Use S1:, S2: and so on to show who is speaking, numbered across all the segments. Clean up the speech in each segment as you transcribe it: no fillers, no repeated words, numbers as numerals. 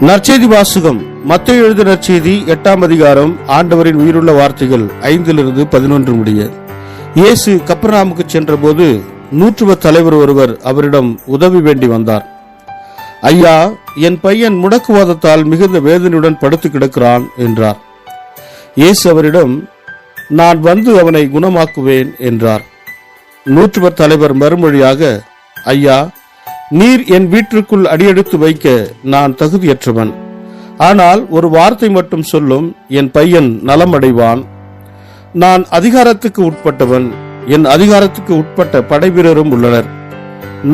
S1: நற்செய்தி வாசகம். மத்தேயு எழுதிய நற்செய்தி 8ஆம் அதிகாரம். ஆண்டவரின் உயிருள்ள வார்த்தைகள் 5-11 முடிய. இயேசு கப்பர்நாமுக்கு சென்ற போது நூற்றுவ தலைவர் ஒருவர் அவரிடம் உதவி வேண்டி வந்தார். ஐயா, என் பையன் முடக்குவாதத்தால் மிகுந்த வேதனையுடன் படுத்து கிடக்கிறான் என்றார். இயேசு அவரிடம், நான் வந்து அவனை குணமாக்குவேன் என்றார். நூற்றுவர் தலைவர் மறுமொழியாக, ஐயா, நீர் என் வீட்டிற்குள் அடியெடுத்து வைக்க நான் தகுதியற்றவன். ஆனால் ஒரு வார்த்தை மட்டும் சொல்லும், என் பையன் நலமடைவான். நான் அதிகாரத்துக்கு உட்பட்டவன். என் அதிகாரத்துக்கு உட்பட்ட படைவீரரும் உள்ளனர்.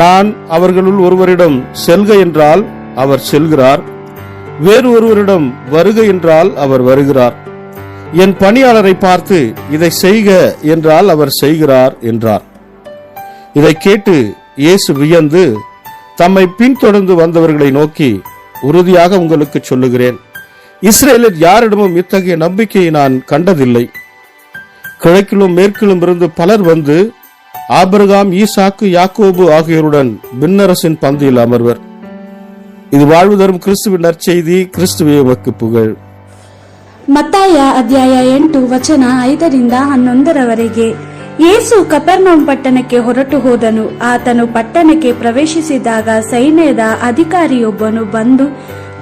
S1: நான் அவர்களுள் ஒருவரிடம் செல்க என்றால் அவர் செல்கிறார், வேறு ஒருவரிடம் வருக என்றால் அவர் வருகிறார். என் பணியாளரை பார்த்து இதை செய்க என்றால் அவர் செய்கிறார் என்றார். இதை கேட்டு இயேசு வியந்து தம்மை பின்தொடர்ந்து வந்தவர்களை நோக்கி, உறுதியாக உங்களுக்கு சொல்லுகிறேன், இஸ்ரேலில் யாரிடமும் இத்தகைய நம்பிக்கையை நான் கண்டதில்லை. கிழக்கிலும் மேற்கிலும் இருந்து பலர் வந்து ஆபிரகாம், ஈசாக்கு, யாக்கோபு ஆகியோருடன் விண்ணரசின் பந்தியில் அமர்வர். இது வாழ்வு தரும் கிறிஸ்துவின் நற்செய்தி. கிறிஸ்துவே உமக்கு புகழ்.
S2: ಮತ್ತಾಯ ಅಧ್ಯಾಯ 8 ವಚನ 5-11. ಯೇಸು ಕಪೆರ್ನೌಮ್ ಪಟ್ಟಣಕ್ಕೆ ಹೊರಟು ಹೋದನು. ಆತನು ಪಟ್ಟಣಕ್ಕೆ ಪ್ರವೇಶಿಸಿದಾಗ ಸೈನ್ಯದ ಅಧಿಕಾರಿಯೊಬ್ಬನು ಬಂದು,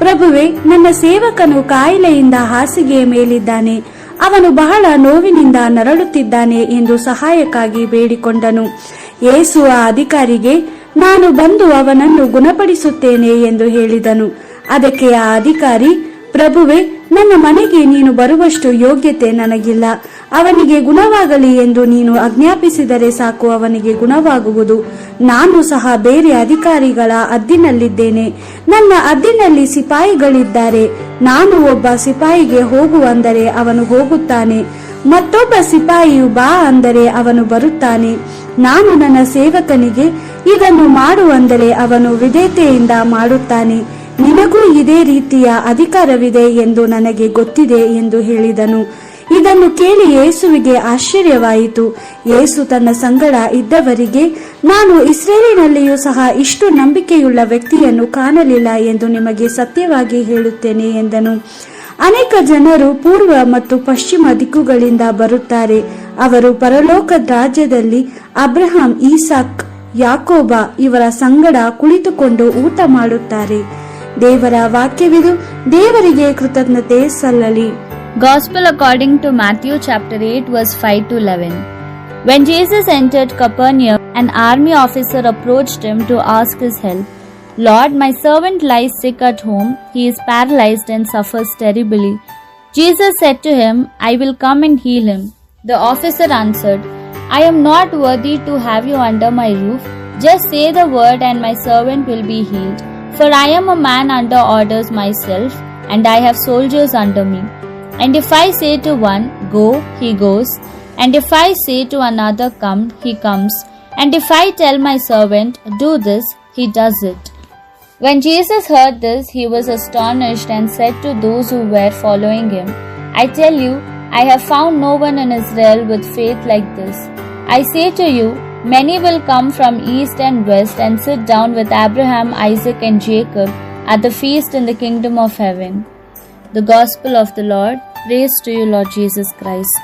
S2: ಪ್ರಭುವೆ, ನನ್ನ ಸೇವಕನು ಕಾಯಿಲೆಯಿಂದ ಹಾಸಿಗೆಯ ಮೇಲಿದ್ದಾನೆ, ಅವನು ಬಹಳ ನೋವಿನಿಂದ ನರಳುತ್ತಿದ್ದಾನೆ ಎಂದು ಸಹಾಯಕ್ಕಾಗಿ ಬೇಡಿಕೊಂಡನು. ಯೇಸು ಆ ಅಧಿಕಾರಿಗೆ, ನಾನು ಬಂದು ಅವನನ್ನು ಗುಣಪಡಿಸುತ್ತೇನೆ ಎಂದು ಹೇಳಿದನು. ಅದಕ್ಕೆ ಆ ಅಧಿಕಾರಿ, ಪ್ರಭುವೆ, ನನ್ನ ಮನೆಗೆ ನೀನು ಬರುವಷ್ಟು ಯೋಗ್ಯತೆ ನನಗಿಲ್ಲ. ಅವನಿಗೆ ಗುಣವಾಗಲಿ ಎಂದು ನೀನು ಆಜ್ಞಾಪಿಸಿದರೆ ಸಾಕು, ಅವನಿಗೆ ಗುಣವಾಗುವುದು. ನಾನು ಸಹ ಬೇರೆ ಅಧಿಕಾರಿಗಳ ಅದ್ದಿನಲ್ಲಿದ್ದೇನೆ. ನನ್ನ ಅದ್ದಿನಲ್ಲಿ ಸಿಪಾಯಿಗಳಿದ್ದಾರೆ. ನಾನು ಒಬ್ಬ ಸಿಪಾಯಿಗೆ ಹೋಗು ಅಂದರೆ ಅವನು ಹೋಗುತ್ತಾನೆ, ಮತ್ತೊಬ್ಬ ಸಿಪಾಯಿಯು ಬಾ ಅಂದರೆ ಅವನು ಬರುತ್ತಾನೆ. ನಾನು ನನ್ನ ಸೇವಕನಿಗೆ ಇದನ್ನು ಮಾಡು ಅಂದರೆ ಅವನು ವಿಧೇಯತೆಯಿಂದ ಮಾಡುತ್ತಾನೆ. ನಿನಗೂ ಇದೇ ರೀತಿಯ ಅಧಿಕಾರವಿದೆ ಎಂದು ನನಗೆ ಗೊತ್ತಿದೆ ಎಂದು ಹೇಳಿದನು. ಇದನ್ನು ಕೇಳಿ ಯೇಸುವಿಗೆ ಆಶ್ಚರ್ಯವಾಯಿತು. ಯೇಸು ತನ್ನ ಸಂಗಡ ಇದ್ದವರಿಗೆ, ನಾನು ಇಸ್ರೇಲಿನಲ್ಲಿಯೂ ಸಹ ಇಷ್ಟು ನಂಬಿಕೆಯುಳ್ಳ ವ್ಯಕ್ತಿಯನ್ನು ಕಾಣಲಿಲ್ಲ ಎಂದು ನಿಮಗೆ ಸತ್ಯವಾಗಿ ಹೇಳುತ್ತೇನೆ ಎಂದನು. ಅನೇಕ ಜನರು ಪೂರ್ವ ಮತ್ತು ಪಶ್ಚಿಮ ದಿಕ್ಕುಗಳಿಂದ ಬರುತ್ತಾರೆ. ಅವರು ಪರಲೋಕದ ರಾಜ್ಯದಲ್ಲಿ ಅಬ್ರಹಾಂ, ಈಸಾಕ್, ಯಾಕೋಬ ಇವರ ಸಂಗಡ ಕುಳಿತುಕೊಂಡು ಊಟ ಮಾಡುತ್ತಾರೆ. ದೇವರ ವಾಕ್ಯವಿದು. ದೇವರಿಗೆ ಕೃತಜ್ಞತೆ ಸಲ್ಲಲಿ.
S3: Gospel according to Matthew chapter 8 verse 5-11. When Jesus entered Capernaum, an army officer approached him to ask his help. Lord, my servant lies sick at home. He is paralyzed and suffers terribly. Jesus said to him, I will come and heal him. The officer answered, I am not worthy to have you under my roof. Just say the word and my servant will be healed. For I am a man under orders myself, and I have soldiers under me. And if I say to one, go, he goes. And if I say to another, come, he comes. And if I tell my servant, do this, he does it. When Jesus heard this, he was astonished and said to those who were following him, I tell you, I have found no one in Israel with faith like this. I say to you, many will come from east and west and sit down with Abraham, Isaac, and Jacob at the feast in the kingdom of heaven. The Gospel of the Lord. Praise to you, Lord Jesus Christ.